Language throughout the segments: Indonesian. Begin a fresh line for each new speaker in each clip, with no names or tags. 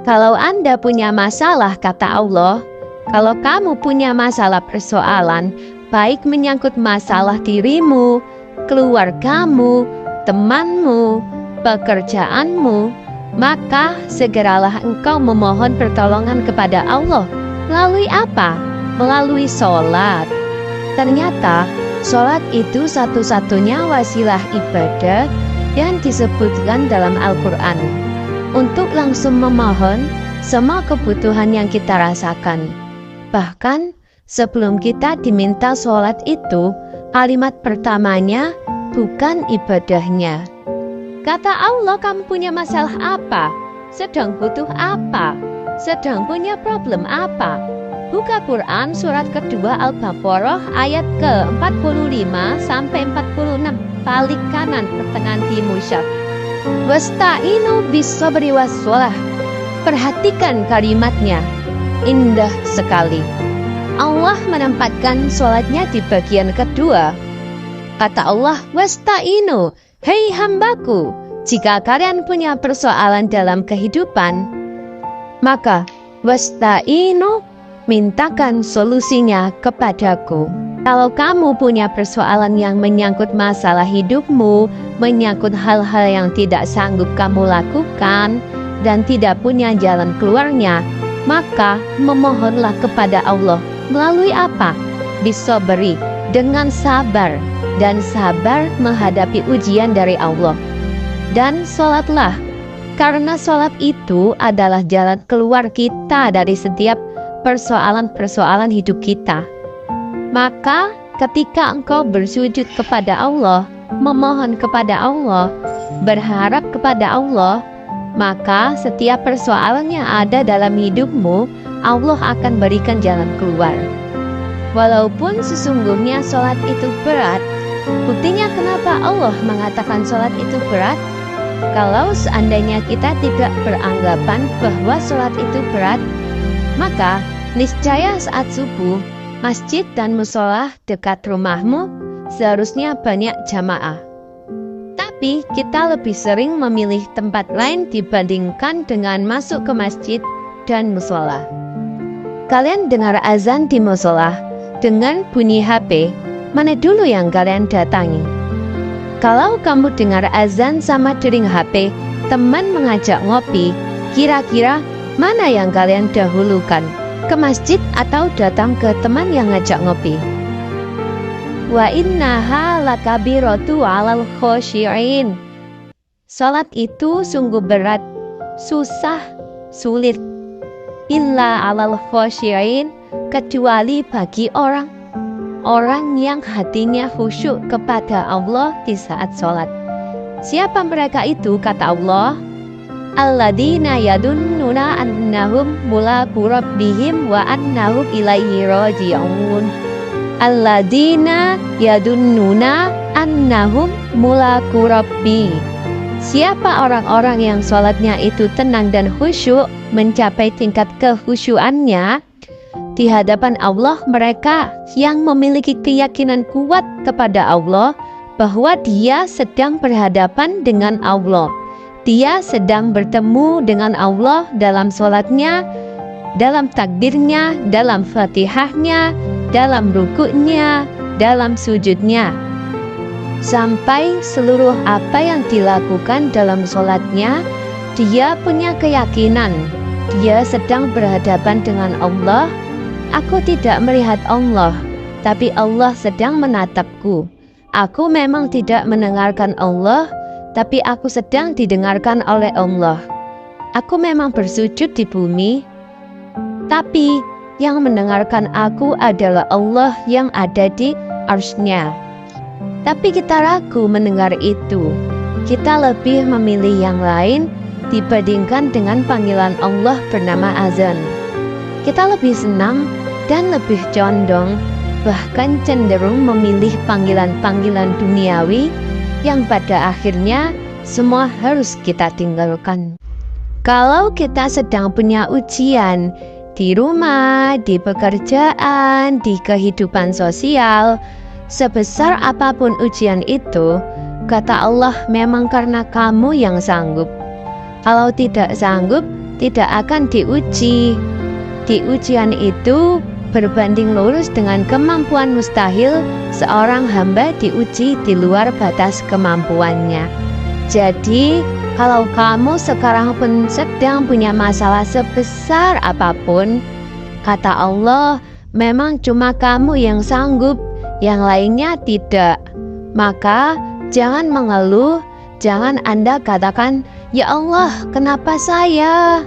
Kalau Anda punya masalah, kata Allah, kalau kamu punya masalah persoalan, baik menyangkut masalah dirimu, keluargamu, temanmu, pekerjaanmu, maka segeralah engkau memohon pertolongan kepada Allah. Melalui apa? Melalui sholat. Ternyata sholat itu satu-satunya wasilah ibadah yang disebutkan dalam Al-Quran untuk langsung memohon semua kebutuhan yang kita rasakan. Bahkan sebelum kita diminta sholat itu, kalimat pertamanya bukan ibadahnya. Kata Allah, kamu punya masalah apa? Sedang butuh apa? Sedang punya problem apa? Buka Quran surat kedua Al-Baqarah ayat ke-45 sampai 46, balik kanan pertengahan di musyaf. Wasta'inu bis-sabri was-shalah. Perhatikan kalimatnya, indah sekali. Allah menempatkan sholatnya di bagian kedua. Kata Allah, wasta'inu, hei hambaku, jika kalian punya persoalan dalam kehidupan, maka wasta'inu, mintakan solusinya kepadaku. Kalau kamu punya persoalan yang menyangkut masalah hidupmu, menyangkut hal-hal yang tidak sanggup kamu lakukan, dan tidak punya jalan keluarnya, maka memohonlah kepada Allah. Melalui apa? Bisobri, dengan sabar, dan sabar menghadapi ujian dari Allah. Dan sholatlah, karena sholat itu adalah jalan keluar kita dari setiap persoalan-persoalan hidup kita. Maka ketika engkau bersujud kepada Allah, memohon kepada Allah, berharap kepada Allah, maka setiap persoalan yang ada dalam hidupmu, Allah akan berikan jalan keluar. Walaupun sesungguhnya sholat itu berat, buktinya kenapa Allah mengatakan sholat itu berat? Kalau seandainya kita tidak beranggapan bahwa sholat itu berat, maka niscaya saat subuh, masjid dan musola dekat rumahmu seharusnya banyak jamaah. Tapi kita lebih sering memilih tempat lain dibandingkan dengan masuk ke masjid dan musola. Kalian dengar azan di musola dengan bunyi HP, mana dulu yang kalian datangi? Kalau kamu dengar azan sama dering HP, teman mengajak ngopi, kira-kira mana yang kalian dahulukan? Ke masjid atau datang ke teman yang ngajak ngopi? Wa innaha lakabiratu 'alal khoshi'in. Salat itu sungguh berat, susah, sulit. Illa 'alal khoshi'in, kecuali bagi orang yang hatinya khusyuk kepada Allah di saat salat. Siapa mereka itu? Kata Allah, alladzina yadunnuna annahum mulaqu rabbihim wa annahum ilaihi raji'un. Alladzina yadunnuna annahum mulaqu rabbi. Siapa orang-orang yang sholatnya itu tenang dan khusyuk, mencapai tingkat kekhusyuannya di hadapan Allah, mereka yang memiliki keyakinan kuat kepada Allah bahwa dia sedang berhadapan dengan Allah. Dia sedang bertemu dengan Allah dalam sholatnya, dalam takbirnya, dalam fatihahnya, dalam rukuknya, dalam sujudnya. Sampai seluruh apa yang dilakukan dalam sholatnya, dia punya keyakinan. Dia sedang berhadapan dengan Allah. Aku tidak melihat Allah, tapi Allah sedang menatapku. Aku memang tidak mendengarkan Allah, tapi aku sedang didengarkan oleh Allah. Aku memang bersujud di bumi, tapi yang mendengarkan aku adalah Allah yang ada di arsy-Nya. Tapi kita ragu mendengar itu. Kita lebih memilih yang lain dibandingkan dengan panggilan Allah bernama azan. Kita lebih senang dan lebih condong, bahkan cenderung memilih panggilan-panggilan duniawi yang pada akhirnya semua harus kita tinggalkan. Kalau kita sedang punya ujian di rumah, di pekerjaan, di kehidupan sosial, sebesar apapun ujian itu, kata Allah, memang karena kamu yang sanggup. Kalau tidak sanggup, tidak akan diuji. Di ujian itu berbanding lurus dengan kemampuan mustahil, seorang hamba diuji di luar batas kemampuannya. Jadi, kalau kamu sekarang pun sedang punya masalah sebesar apapun, kata Allah, memang cuma kamu yang sanggup, yang lainnya tidak. Maka, jangan mengeluh, jangan Anda katakan, "Ya Allah, kenapa saya?"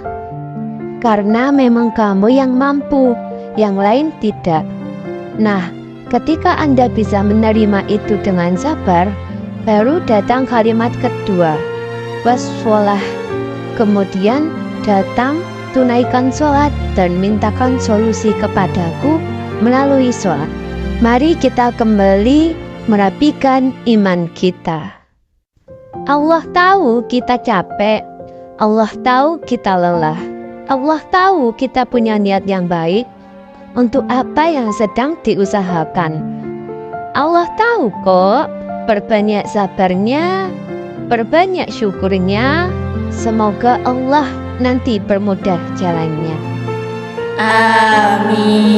Karena memang kamu yang mampu, yang lain tidak. Nah, ketika Anda bisa menerima itu dengan sabar, baru datang kalimat kedua, waswalah. Kemudian datang tunaikan sholat dan mintakan solusi kepadaku melalui sholat. Mari kita kembali merapikan iman kita. Allah tahu kita capek, Allah tahu kita lelah, Allah tahu kita punya niat yang baik untuk apa yang sedang diusahakan. Allah tahu kok, perbanyak sabarnya, perbanyak syukurnya. Semoga Allah nanti permudah jalannya.
Amin.